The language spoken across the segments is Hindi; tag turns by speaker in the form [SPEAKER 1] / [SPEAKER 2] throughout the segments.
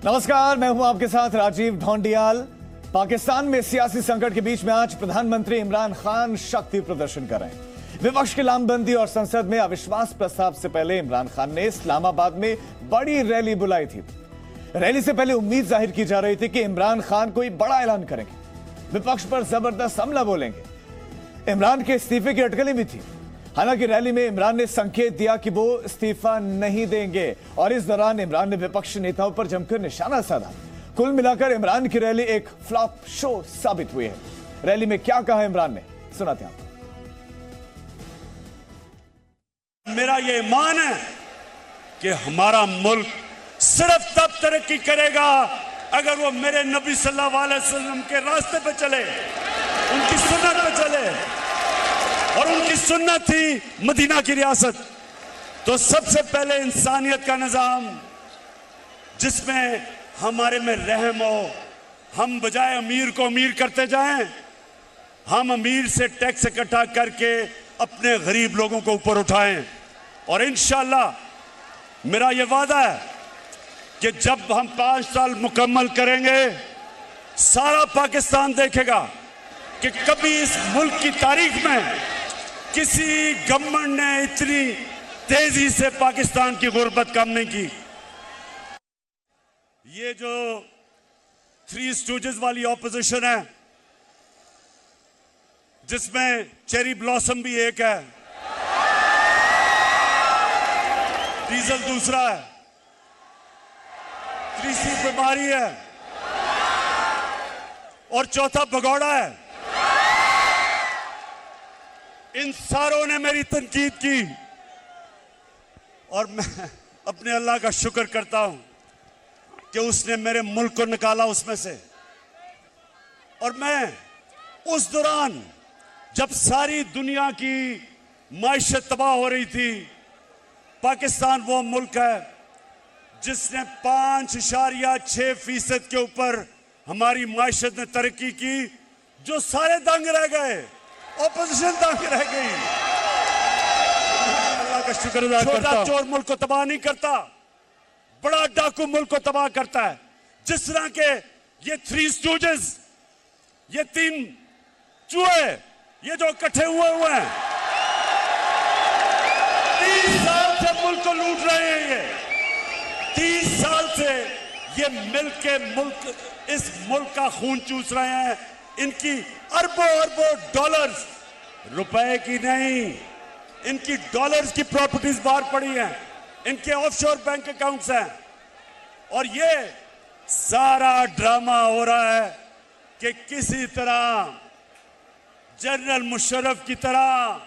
[SPEAKER 1] नमस्कार, मैं हूं आपके साथ राजीव ढोंडियाल। पाकिस्तान में सियासी संकट के बीच में आज प्रधानमंत्री इमरान खान शक्ति प्रदर्शन कर रहे हैं। विपक्ष की लामबंदी और संसद में अविश्वास प्रस्ताव से पहले इमरान खान ने इस्लामाबाद में बड़ी रैली बुलाई थी। रैली से पहले उम्मीद जाहिर की जा रही थी कि इमरान खान कोई बड़ा ऐलान करेंगे, विपक्ष पर जबरदस्त हमला बोलेंगे। इमरान के इस्तीफे की अटकलें भी थी। हालांकि रैली में इमरान ने संकेत दिया कि वो इस्तीफा नहीं देंगे और इस दौरान इमरान ने विपक्षी नेताओं पर जमकर निशाना साधा। कुल मिलाकर इमरान की रैली एक फ्लॉप शो साबित हुई है। रैली में क्या कहा इमरान ने, सुनाते हैं।
[SPEAKER 2] मेरा ये ईमान है कि हमारा मुल्क सिर्फ तब तरक्की करेगा अगर वो मेरे नबी सल्लल्लाहु अलैहि वसल्लम के रास्ते पे चले, उनकी सुन्नत पे चले। और उनकी सुन्नत थी मदीना की रियासत। तो सबसे पहले इंसानियत का निजाम जिसमें हमारे में रहम हो। हम बजाय अमीर को अमीर करते जाएं, हम अमीर से टैक्स इकट्ठा करके अपने गरीब लोगों को ऊपर उठाएं। और इंशाअल्लाह मेरा यह वादा है कि जब हम 5 साल मुकम्मल करेंगे, सारा पाकिस्तान देखेगा कि कभी इस मुल्क की तारीख में किसी गवर्नमेंट ने इतनी तेजी से पाकिस्तान की गुर्बत कम नहीं की। ये जो 3 स्टूजेस वाली ऑपोजिशन है, जिसमें चेरी ब्लॉसम भी एक है, डीजल दूसरा है, तीसरी बीमारी है और चौथा भगौड़ा है। इन सारों ने मेरी तनकीद की और मैं अपने अल्लाह का शुक्र करता हूं कि उसने मेरे मुल्क को निकाला उसमें से। और मैं उस दौरान जब सारी दुनिया की माइशत तबाह हो रही थी, पाकिस्तान वो मुल्क है जिसने 5.6% के ऊपर हमारी माइशत ने तरक्की की, जो सारे दंग रह गए, ऑपोजिशन दंग रह गई। अल्लाह का शुक्र अदा करता हूं। छोटा चोर मुल्क को तबाह नहीं करता, बड़ा डाकू मुल्क को तबाह करता है। जिस तरह के ये 3 स्टूजेस, ये 3 चूहे, ये जो इकट्ठे हुए हैं, 30 साल से मुल्क को लूट रहे हैं। ये 30 साल से ये इस मुल्क का खून चूस रहे हैं। इनकी अरबों अरबों डॉलर्स, रुपए की नहीं, इनकी डॉलर्स की प्रॉपर्टीज बाहर पड़ी हैं, इनके ऑफशोर बैंक अकाउंट्स हैं। और ये सारा ड्रामा हो रहा है कि किसी तरह जनरल मुशर्रफ की तरह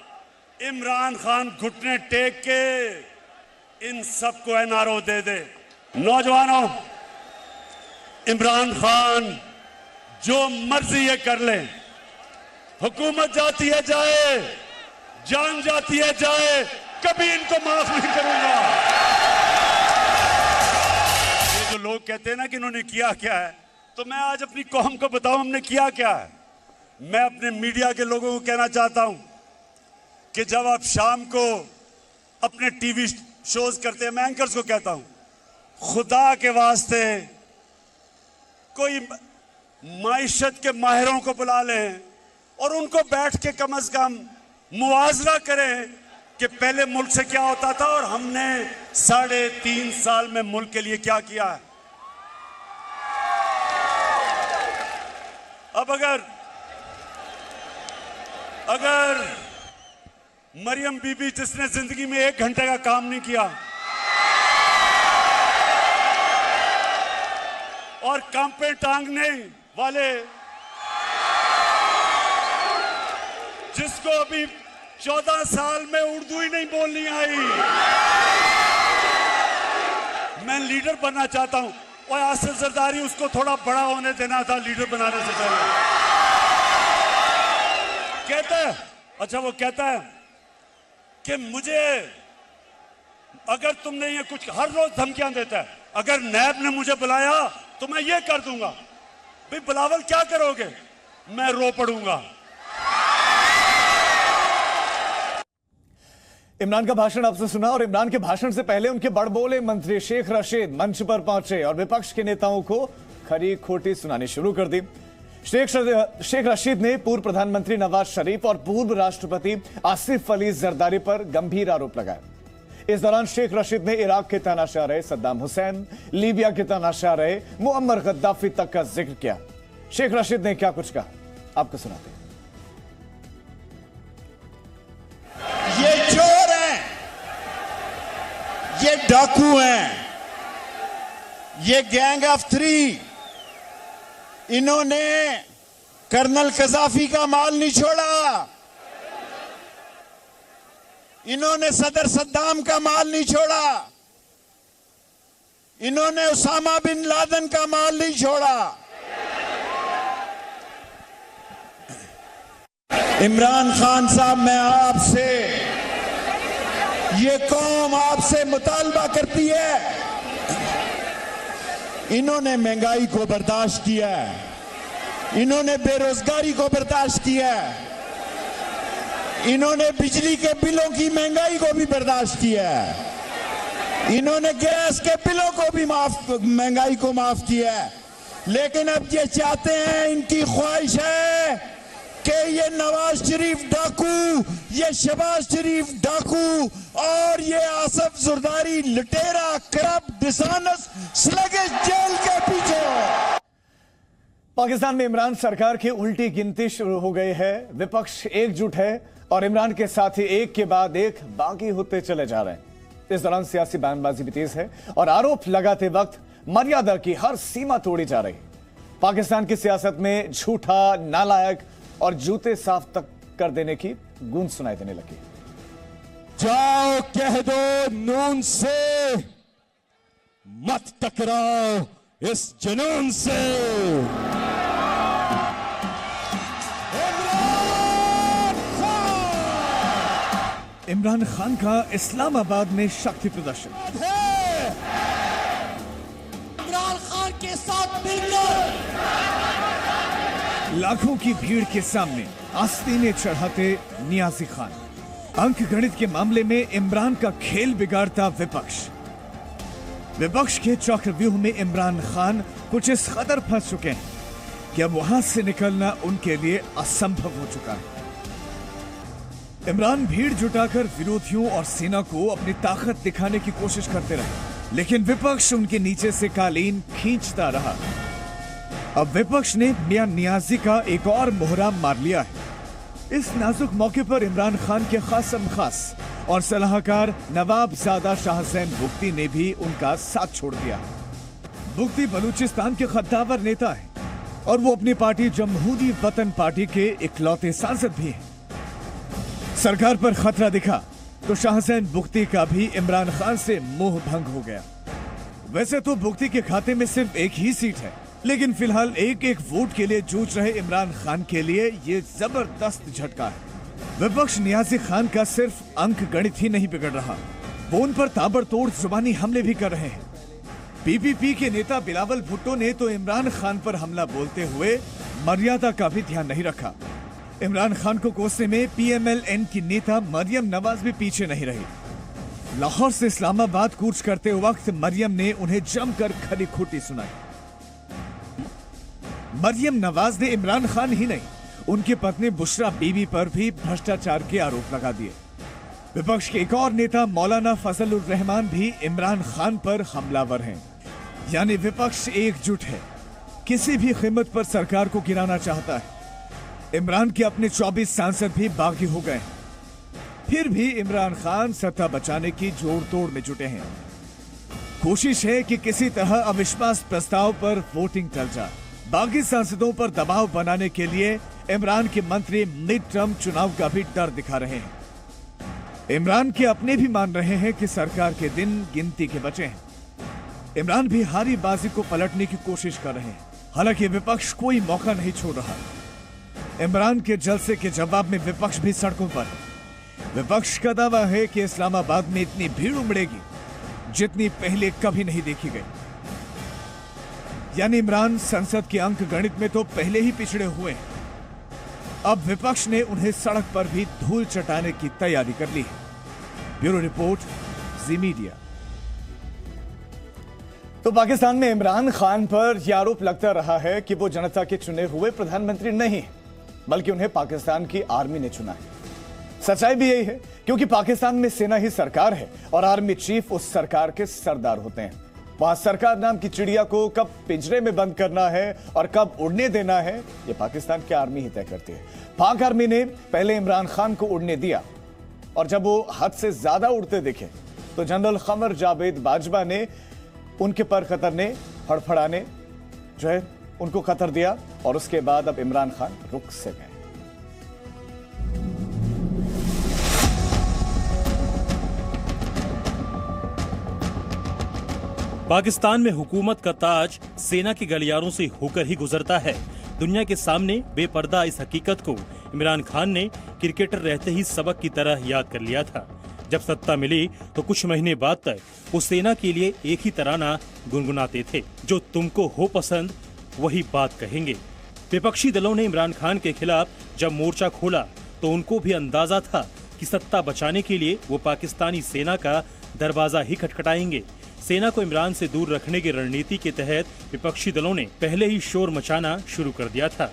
[SPEAKER 2] इमरान खान घुटने टेक के इन सबको एनआरओ दे दे। नौजवानों, इमरान खान जो मर्जी ये कर ले, हुकूमत जाती है जाए, जान जाती है जाए, कभी इनको माफ नहीं करूंगा। ये जो लोग कहते हैं ना कि इन्होंने किया क्या है, तो मैं आज अपनी कौम को बताऊं हमने किया क्या है। मैं अपने मीडिया के लोगों को कहना चाहता हूं कि जब आप शाम को अपने टीवी शोज करते हैं, मैं एंकर्स को कहता हूं, खुदा के वास्ते कोई माइशत के माहिरों को बुला लें और उनको बैठ के कम से कम मुआवजा करें कि पहले मुल्क से क्या होता था और हमने 3.5 साल में मुल्क के लिए क्या किया है। अब अगर मरियम बीबी, जिसने जिंदगी में 1 घंटे का काम नहीं किया और कांपे टांगने वाले, जिसको अभी 14 साल में उर्दू ही नहीं बोलनी आई, मैं लीडर बनना चाहता हूं। और आसिफ जरदारी, उसको थोड़ा बड़ा होने देना था लीडर बनाने से पहले। कहता है, अच्छा वो कहता है कि मुझे, अगर तुमने ये कुछ, हर रोज धमकियां देता है, अगर नैब ने मुझे बुलाया तो मैं ये कर दूंगा। भाई बिलावल क्या करोगे? मैं रो पड़ूंगा।
[SPEAKER 1] इमरान का भाषण आपसे सुना और इमरान के भाषण से पहले उनके बड़बोले मंत्री शेख रशीद मंच पर पहुंचे और विपक्ष के नेताओं को खरी खोटी सुनानी शुरू कर दी। शेख रशीद ने पूर्व प्रधानमंत्री नवाज शरीफ और पूर्व राष्ट्रपति आसिफ अली जरदारी पर गंभीर आरोप लगाए। इस दौरान शेख रशीद ने इराक के तानाशाह रहे सद्दाम हुसैन, लीबिया के तानाशाह रहे मुअम्मर गद्दाफी तक का जिक्र किया। शेख रशीद ने क्या कुछ कहा, आपको सुनाते हैं।
[SPEAKER 3] ये चोर हैं, ये डाकू हैं, ये गैंग ऑफ 3। इन्होंने कर्नल कज़ाफी का माल नहीं छोड़ा, इन्होंने सदर सद्दाम का माल नहीं छोड़ा, इन्होंने उसामा बिन लादेन का माल नहीं छोड़ा। इमरान खान साहब, मैं आपसे, ये कौम आपसे मुतालबा करती है। इन्होंने महंगाई को बर्दाश्त किया है, इन्होंने बेरोजगारी को बर्दाश्त किया है, इन्होंने बिजली के बिलों की महंगाई को भी बर्दाश्त किया है, इन्होंने गैस के बिलों को भी महंगाई को माफ किया है। लेकिन अब ये चाहते हैं, इनकी ख्वाहिश है कि ये नवाज शरीफ डाकू, ये शहबाज शरीफ डाकू और ये आसिफ जरदारी लुटेरा, करप्ट, डिसऑनेस्ट, स्लगिश जेल के पीछे हो।
[SPEAKER 1] पाकिस्तान में इमरान सरकार की उल्टी गिनती शुरू हो गई है। विपक्ष एकजुट है और इमरान के साथी एक के बाद एक बागी होते चले जा रहे हैं। इस दौरान सियासी बयानबाजी भी तेज है और आरोप लगाते वक्त मर्यादा की हर सीमा तोड़ी जा रही। पाकिस्तान की सियासत में झूठा, नालायक और जूते साफ तक कर देने की गूंज सुनाई देने लगी।
[SPEAKER 3] जाओ कह दो नून से, मत टकराओ इस जुनून से।
[SPEAKER 1] इमरान खान का इस्लामाबाद में शक्ति प्रदर्शन।
[SPEAKER 3] इमरान खान के साथ मिलकर
[SPEAKER 1] लाखों की भीड़ के सामने आस्तीने चढ़ाते नियाजी खान। अंक गणित के मामले में इमरान का खेल बिगाड़ता विपक्ष। विपक्ष के चक्रव्यूह में इमरान खान कुछ इस कदर फंस चुके हैं कि अब वहां से निकलना उनके लिए असंभव हो चुका है। इमरान भीड़ जुटाकर विरोधियों और सेना को अपनी ताकत दिखाने की कोशिश करते रहे, लेकिन विपक्ष उनके नीचे से कालीन खींचता रहा। अब विपक्ष ने मियां नियाजी का एक और मोहरा मार लिया है। इस नाजुक मौके पर इमरान खान के खासम खास और सलाहकार नवाबजादा शाहजैन बुख्ती ने भी उनका साथ छोड़ दिया। बुख्ती बलूचिस्तान के खद्दावर नेता है और वो अपनी पार्टी जमहूरी वतन पार्टी के इकलौते सांसद भी हैं। सरकार पर खतरा दिखा तो शाहजैन बुख्ती का भी इमरान खान से मोह भंग हो गया। वैसे तो बुख्ती के खाते में सिर्फ एक ही सीट है, लेकिन फिलहाल एक एक वोट के लिए जूझ रहे इमरान खान के लिए ये जबरदस्त झटका है। विपक्ष नियाजी खान का सिर्फ अंक गणित ही नहीं बिगड़ रहा, वो उन पर ताबड़तोड़ जुबानी हमले भी कर रहे हैं। पीपीपी के नेता बिलावल भुट्टो ने तो इमरान खान पर हमला बोलते हुए मर्यादा का भी ध्यान नहीं रखा। इमरान खान को कोसने में पीएमएलएन की नेता मरियम नवाज भी पीछे नहीं रही। लाहौर से इस्लामाबाद कूच करते वक्त मरियम ने उन्हें जमकर खरी खोटी सुनाई। मरियम नवाज ने इमरान खान ही नहीं, उनकी पत्नी बुशरा बीबी पर भी भ्रष्टाचार के आरोप लगा दिए। विपक्ष के एक और नेता मौलाना फजलुर रहमान भी इमरान खान पर हमलावर हैं। यानी विपक्ष एकजुट है, किसी भी कीमत पर सरकार को गिराना चाहता है। इमरान के अपने 24 सांसद भी बागी हो गए, फिर भी इमरान खान सत्ता बचाने की जोड़ तोड़ में जुटे हैं। कोशिश है कि किसी तरह अविश्वास प्रस्ताव पर वोटिंग टल जाए। बागी सांसदों पर दबाव बनाने के लिए इमरान के मंत्री मिड टर्म चुनाव का भी डर दिखा रहे हैं। इमरान के अपने भी मान रहे हैं कि सरकार के दिन गिनती के बचे हैं। इमरान भी हारी बाजी को पलटने की कोशिश कर रहे हैं, हालांकि विपक्ष कोई मौका नहीं छोड़ रहा। इमरान के जलसे के जवाब में विपक्ष भी सड़कों पर है। विपक्ष का दावा है कि इस्लामाबाद में इतनी भीड़ उमड़ेगी जितनी पहले कभी नहीं देखी गई। यानी इमरान संसद के अंक गणित में तो पहले ही पिछड़े हुए हैं। अब विपक्ष ने उन्हें सड़क पर भी धूल चटाने की तैयारी कर ली है। ब्यूरो रिपोर्ट, जी मीडिया। तो पाकिस्तान में इमरान खान पर यह आरोप लगता रहा है कि वो जनता के चुने हुए प्रधानमंत्री नहीं, बल्कि उन्हें पाकिस्तान की आर्मी ने चुना है। सच्चाई भी यही है, क्योंकि पाकिस्तान में सेना ही सरकार है और आर्मी चीफ उस सरकार के सरदार होते हैं। वहां सरकार नाम की चिड़िया को कब पिंजरे में बंद करना है और कब उड़ने देना है, यह पाकिस्तान की आर्मी ही तय करती है। पाक आर्मी ने पहले इमरान खान को उड़ने दिया और जब वो हद से ज्यादा उड़ते दिखे तो जनरल कमर जावेद बाजवा ने उनके पर कतर ने फड़फड़ाने जो है उनको कतर दिया और उसके बाद अब इमरान खान रुक से गए।
[SPEAKER 4] पाकिस्तान में हुकूमत का ताज सेना के गलियारों से होकर ही गुजरता है। दुनिया के सामने बेपर्दा इस हकीकत को इमरान खान ने क्रिकेटर रहते ही सबक की तरह याद कर लिया था। जब सत्ता मिली तो कुछ महीने बाद तक वो सेना के लिए एक ही तराना गुनगुनाते थे, जो तुमको हो पसंद वही बात कहेंगे। विपक्षी दलों ने इमरान खान के खिलाफ जब मोर्चा खोला तो उनको भी अंदाजा था कि सत्ता बचाने के लिए वो पाकिस्तानी सेना का दरवाजा ही खटखटाएंगे। सेना को इमरान से दूर रखने की रणनीति के तहत विपक्षी दलों ने पहले ही शोर मचाना शुरू कर दिया था।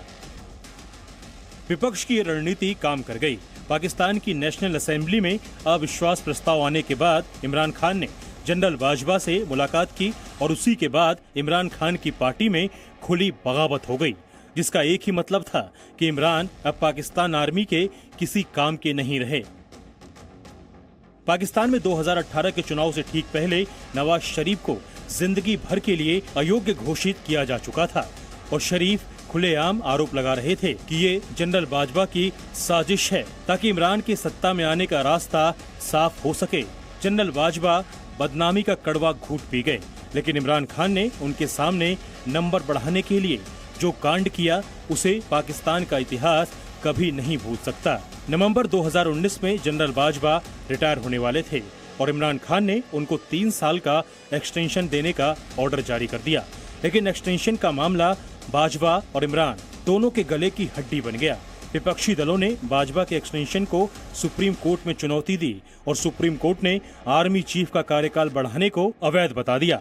[SPEAKER 4] विपक्ष की ये रणनीति काम कर गई। पाकिस्तान की नेशनल असेंबली में अविश्वास प्रस्ताव आने के बाद इमरान खान ने जनरल बाजवा से मुलाकात की और उसी के बाद इमरान खान की पार्टी में खुली बगावत हो गई, जिसका एक ही मतलब था कि इमरान अब पाकिस्तान आर्मी के किसी काम के नहीं रहे। पाकिस्तान में 2018 के चुनाव से ठीक पहले नवाज शरीफ को जिंदगी भर के लिए अयोग्य घोषित किया जा चुका था और शरीफ खुलेआम आरोप लगा रहे थे कि ये जनरल बाजवा की साजिश है ताकि इमरान के सत्ता में आने का रास्ता साफ हो सके। जनरल बाजवा बदनामी का कड़वा घूंट पी गए, लेकिन इमरान खान ने उनके सामने नंबर बढ़ाने के लिए जो कांड किया उसे पाकिस्तान का इतिहास कभी नहीं भूल सकता। नवंबर 2019 में जनरल बाजवा रिटायर होने वाले थे और इमरान खान ने उनको 3 साल का एक्सटेंशन देने का ऑर्डर जारी कर दिया, लेकिन एक्सटेंशन का मामला बाजवा और इमरान दोनों के गले की हड्डी बन गया। विपक्षी दलों ने बाजवा के एक्सटेंशन को सुप्रीम कोर्ट में चुनौती दी और सुप्रीम कोर्ट ने आर्मी चीफ का कार्यकाल बढ़ाने को अवैध बता दिया।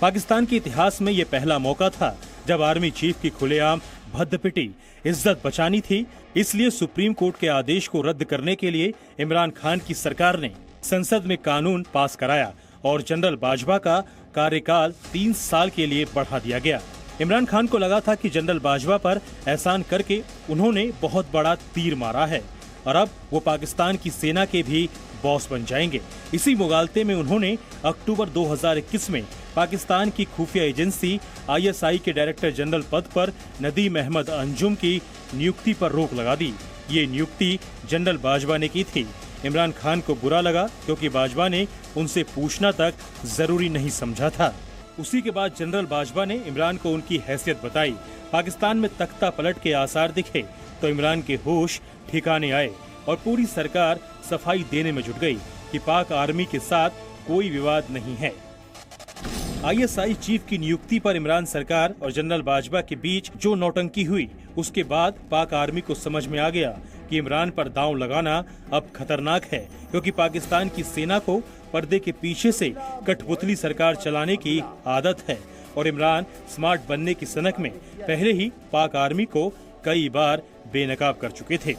[SPEAKER 4] पाकिस्तान के इतिहास में ये पहला मौका था जब आर्मी चीफ की खुलेआम भद्दपिटी इज्जत बचानी थी। इसलिए सुप्रीम कोर्ट के आदेश को रद्द करने के लिए इमरान खान की सरकार ने संसद में कानून पास कराया और जनरल बाजवा का कार्यकाल 3 साल के लिए बढ़ा दिया गया। इमरान खान को लगा था कि जनरल बाजवा पर एहसान करके उन्होंने बहुत बड़ा तीर मारा है और अब वो पाकिस्तान की सेना के भी बॉस बन जाएंगे। इसी मुगालते में उन्होंने अक्टूबर 2021 में पाकिस्तान की खुफिया एजेंसी ISI के डायरेक्टर जनरल पद पर नदीम अहमद अंजुम की नियुक्ति पर रोक लगा दी। ये नियुक्ति जनरल बाजवा ने की थी। इमरान खान को बुरा लगा क्योंकि बाजवा ने उनसे पूछना तक जरूरी नहीं समझा था। उसी के बाद जनरल बाजवा ने इमरान को उनकी हैसियत बताई। पाकिस्तान में तख्ता पलट के आसार दिखे तो इमरान के होश ठिकाने आए और पूरी सरकार सफाई देने में जुट गई कि पाक आर्मी के साथ कोई विवाद नहीं है। ISI चीफ की नियुक्ति पर इमरान सरकार और जनरल बाजवा के बीच जो नौटंकी हुई, उसके बाद पाक आर्मी को समझ में आ गया कि इमरान पर दांव लगाना अब खतरनाक है, क्योंकि पाकिस्तान की सेना को पर्दे के पीछे से कठपुतली सरकार चलाने की आदत है और इमरान स्मार्ट बनने की सनक में पहले ही पाक आर्मी को कई बार बेनकाब कर चुके थे।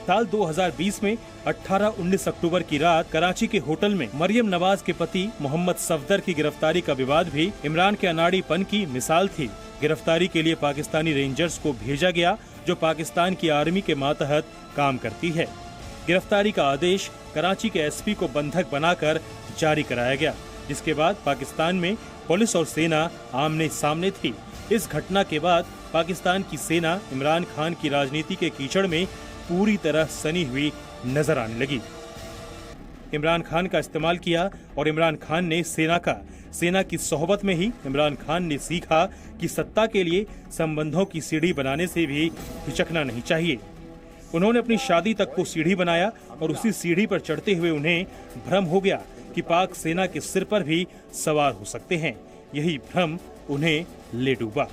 [SPEAKER 4] साल 2020 में 18-19 अक्टूबर की रात कराची के होटल में मरियम नवाज के पति मोहम्मद सफदर की गिरफ्तारी का विवाद भी इमरान के अनाड़ीपन की मिसाल थी। गिरफ्तारी के लिए पाकिस्तानी रेंजर्स को भेजा गया, जो पाकिस्तान की आर्मी के मातहत काम करती है। गिरफ्तारी का आदेश कराची के SP को बंधक बनाकर जारी कराया गया, जिसके बाद पाकिस्तान में पुलिस और सेना आमने सामने थी। इस घटना के बाद पाकिस्तान की सेना इमरान खान की राजनीति के कीचड़ में पूरी तरह सनी हुई नजर आने लगी। इमरान खान का इस्तेमाल किया और इमरान खान ने सेना की सोहबत में ही इमरान खान ने सीखा कि सत्ता के लिए संबंधों की सीढ़ी बनाने से भी हिचकना नहीं चाहिए। उन्होंने अपनी शादी तक को सीढ़ी बनाया और उसी सीढ़ी पर चढ़ते हुए उन्हें भ्रम हो गया कि पाक सेना के सिर पर भी सवार हो सकते हैं। यही भ्रम उन्हें ले डूबा।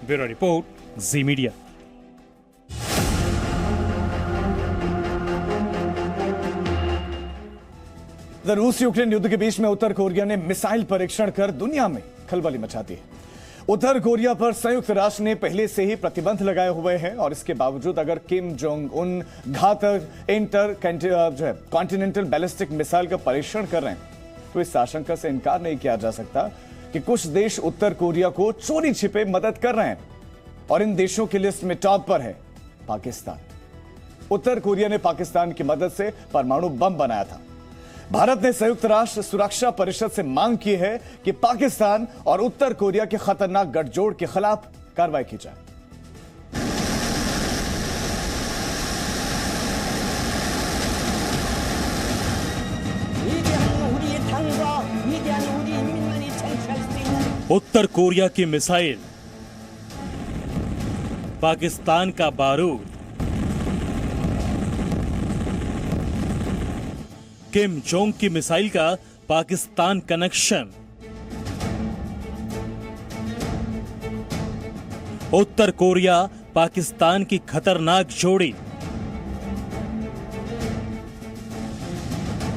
[SPEAKER 4] ब्यूरो रिपोर्ट, जी मीडिया।
[SPEAKER 1] रूस यूक्रेन युद्ध के बीच में उत्तर कोरिया ने मिसाइल परीक्षण कर दुनिया में खलबली मचा दी है। उत्तर कोरिया पर संयुक्त राष्ट्र ने पहले से ही प्रतिबंध लगाए हुए हैं और इसके बावजूद अगर किम जोंग उन घातक कॉन्टिनेंटल बैलिस्टिक मिसाइल का परीक्षण कर रहे हैं तो इस आशंका से इनकार नहीं किया जा सकता कि कुछ देश उत्तर कोरिया को चोरी छिपे मदद कर रहे हैं और इन देशों की लिस्ट में टॉप पर है पाकिस्तान। उत्तर कोरिया ने पाकिस्तान की मदद से परमाणु बम बनाया था। भारत ने संयुक्त राष्ट्र सुरक्षा परिषद से मांग की है कि पाकिस्तान और उत्तर कोरिया के खतरनाक गठजोड़ के खिलाफ कार्रवाई की जाए।
[SPEAKER 4] उत्तर कोरिया की मिसाइल, पाकिस्तान का बारूद, किम जोंग की मिसाइल का पाकिस्तान कनेक्शन, उत्तर कोरिया पाकिस्तान की खतरनाक जोड़ी,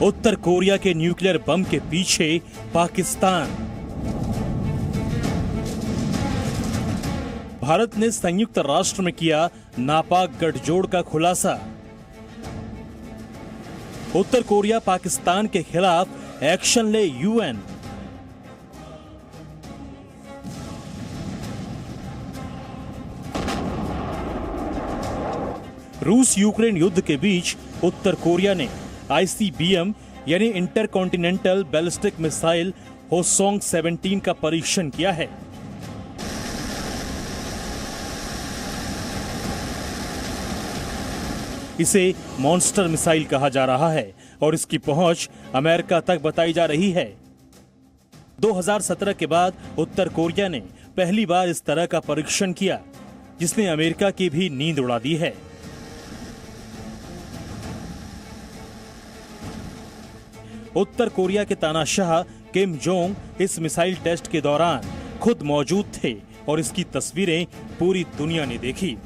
[SPEAKER 4] उत्तर कोरिया के न्यूक्लियर बम के पीछे पाकिस्तान। भारत ने संयुक्त राष्ट्र में किया नापाक गठजोड़ का खुलासा। उत्तर कोरिया पाकिस्तान के खिलाफ एक्शन ले यूएन। रूस यूक्रेन युद्ध के बीच उत्तर कोरिया ने आईसीबीएम यानी इंटरकॉन्टिनेंटल बैलिस्टिक मिसाइल होसोंग 17 का परीक्षण किया है। इसे मॉन्स्टर मिसाइल कहा जा रहा है और इसकी पहुंच अमेरिका तक बताई जा रही है। 2017 के बाद उत्तर कोरिया ने पहली बार इस तरह का परीक्षण किया, जिसने अमेरिका की भी नींद उड़ा दी है। उत्तर कोरिया के तानाशाह किम जोंग इस मिसाइल टेस्ट के दौरान खुद मौजूद थे और इसकी तस्वीरें पूरी दुनिया ने देखी।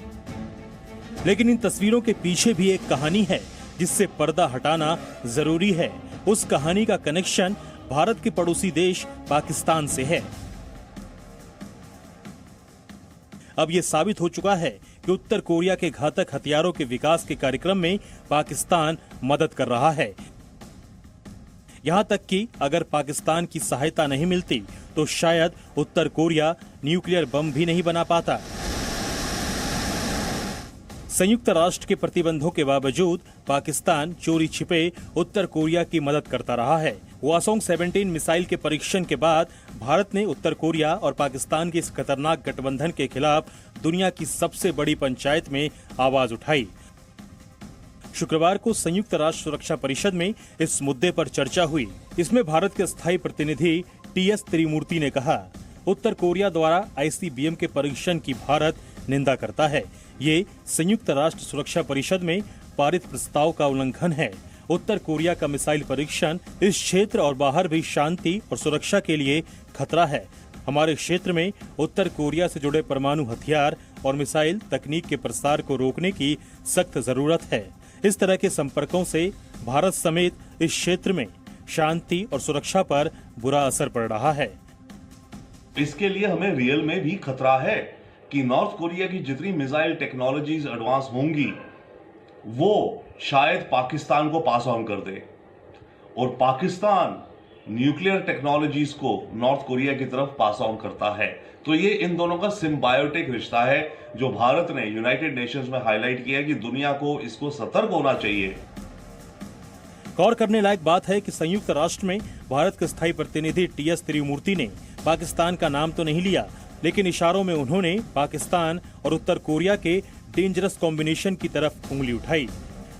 [SPEAKER 4] लेकिन इन तस्वीरों के पीछे भी एक कहानी है जिससे पर्दा हटाना जरूरी है। उस कहानी का कनेक्शन भारत के पड़ोसी देश पाकिस्तान से है। अब यह साबित हो चुका है कि उत्तर कोरिया के घातक हथियारों के विकास के कार्यक्रम में पाकिस्तान मदद कर रहा है। यहां तक कि अगर पाकिस्तान की सहायता नहीं मिलती तो शायद उत्तर कोरिया न्यूक्लियर बम भी नहीं बना पाता। संयुक्त राष्ट्र के प्रतिबंधों के बावजूद पाकिस्तान चोरी छिपे उत्तर कोरिया की मदद करता रहा है। होसोंग 17 मिसाइल के परीक्षण के बाद भारत ने उत्तर कोरिया और पाकिस्तान के इस खतरनाक गठबंधन के खिलाफ दुनिया की सबसे बड़ी पंचायत में आवाज उठाई। शुक्रवार को संयुक्त राष्ट्र सुरक्षा परिषद में इस मुद्दे पर चर्चा हुई। इसमें भारत के स्थायी प्रतिनिधि टीएस त्रिमूर्ति ने कहा, उत्तर कोरिया द्वारा आईसीबीएम के परीक्षण की भारत निंदा करता है। ये संयुक्त राष्ट्र सुरक्षा परिषद में पारित प्रस्ताव का उल्लंघन है। उत्तर कोरिया का मिसाइल परीक्षण इस क्षेत्र और बाहर भी शांति और सुरक्षा के लिए खतरा है। हमारे क्षेत्र में उत्तर कोरिया से जुड़े परमाणु हथियार और मिसाइल तकनीक के प्रसार को रोकने की सख्त जरूरत है। इस तरह के संपर्कों से भारत समेत इस क्षेत्र में शांति और सुरक्षा पर बुरा असर पड़ रहा है।
[SPEAKER 5] इसके लिए हमें रियल में भी खतरा है कि नॉर्थ कोरिया की जितनी मिसाइल टेक्नोलॉजीज एडवांस होंगी वो शायद पाकिस्तान को पास ऑन कर दे और पाकिस्तान न्यूक्लियर टेक्नोलॉजीज को नॉर्थ कोरिया की तरफ पास ऑन करता है। तो ये इन दोनों का सिम्बायोटिक रिश्ता है जो भारत ने यूनाइटेड नेशंस में हाईलाइट किया कि दुनिया को इसको सतर्क होना चाहिए।
[SPEAKER 4] गौर करने लायक बात है कि संयुक्त राष्ट्र में भारत के स्थायी प्रतिनिधि टीएस त्रिमूर्ति ने पाकिस्तान का नाम तो नहीं लिया, लेकिन इशारों में उन्होंने पाकिस्तान और उत्तर कोरिया के डेंजरस कॉम्बिनेशन की तरफ उंगली उठाई।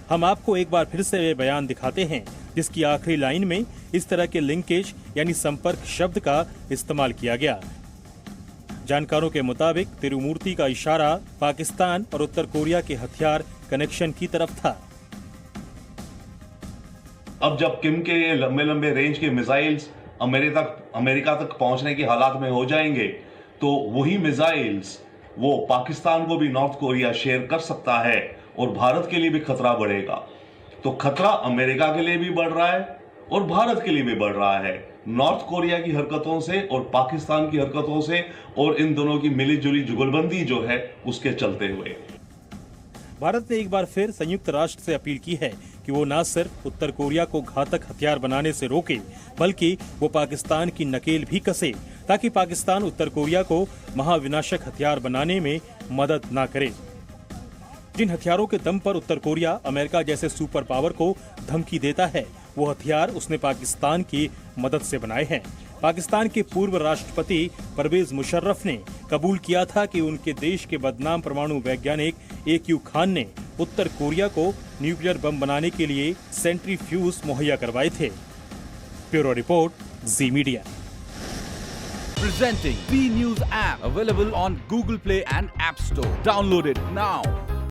[SPEAKER 4] हम आपको एक बार फिर से ये बयान दिखाते हैं जिसकी आखिरी लाइन में इस तरह के लिंकेज यानी संपर्क शब्द का इस्तेमाल किया गया। जानकारों के मुताबिक तिरुमूर्ति का इशारा पाकिस्तान और उत्तर कोरिया के हथियार कनेक्शन की तरफ था।
[SPEAKER 5] अब जब किम के लंबे लंबे रेंज के मिसाइल्स अमेरिका तक पहुंचने की हालात में हो जाएंगे तो वही मिसाइल्स वो पाकिस्तान को भी नॉर्थ कोरिया शेयर कर सकता है और भारत के लिए भी खतरा बढ़ेगा। तो खतरा अमेरिका के लिए भी बढ़ रहा है और भारत के लिए भी बढ़ रहा है, नॉर्थ कोरिया की हरकतों से और पाकिस्तान की हरकतों से और इन दोनों की मिलीजुली जुगलबंदी जो है उसके चलते हुए।
[SPEAKER 4] भारत ने एक बार फिर संयुक्त राष्ट्र से अपील की है कि वो न सिर्फ उत्तर कोरिया को घातक हथियार बनाने से रोके, बल्कि वो पाकिस्तान की नकेल भी कसे, ताकि पाकिस्तान उत्तर कोरिया को महाविनाशक हथियार बनाने में मदद न करे। जिन हथियारों के दम पर उत्तर कोरिया अमेरिका जैसे सुपर पावर को धमकी देता है, वो हथियार उसने पाकिस्तान की मदद से बनाए हैं। पाकिस्तान के पूर्व राष्ट्रपति परवेज मुशर्रफ ने कबूल किया था कि उनके देश के बदनाम परमाणु वैज्ञानिक AQ खान ने उत्तर कोरिया को न्यूक्लियर बम बनाने के लिए सेंट्रीफ्यूज मुहैया करवाए थे। Bureau report, ji media.
[SPEAKER 6] Presenting B News app, available on Google Play and App Store. Download it now.